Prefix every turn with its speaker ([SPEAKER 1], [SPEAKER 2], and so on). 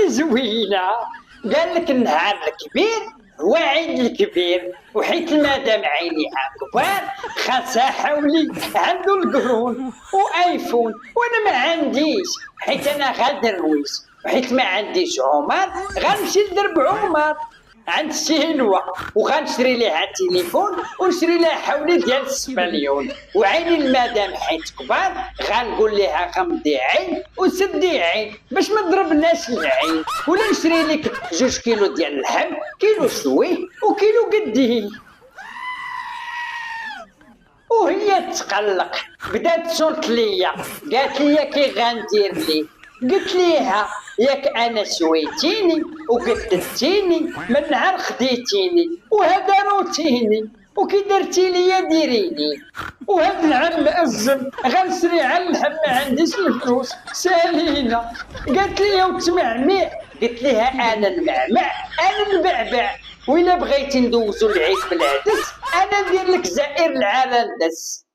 [SPEAKER 1] زوينة. قال لك النهار الكبير هو عيد الكبير، وحيت المدام عينيها كبار خاصها حولي عنده القرون وايفون، وانا ما عنديش حيت انا غادرويش، وحيت ما عنديش عمر غنمشي لدرب عمر عند سينوا وغنشري ليها تليفون ونشري لها حولي ديال 6 مليون. وعيني المدام حيت كبار غنقول لها غمضي عين وسدي عين باش ما ضربناش العين، ولا نشري لك 2 كيلو ديال اللحم، كيلو شوي وكيلو قديه. وهي تقلق بدات تصوت ليا، قالت لي كي غندير لي؟ قلت ليها ياك انا شويتيني وقدتيني من نهار خديتيني، وهذا روتيني وكي درتي ليا ديريني، وهاد العام مأزم غنشري على اللحم ما عنديش الفلوس سالينا. قالت لي وتمعمع؟ قلت لها انا المعمع انا البعبع، وإلا بغيتي ندوزو العيد بالعدس انا ندير لك زائر العالندس.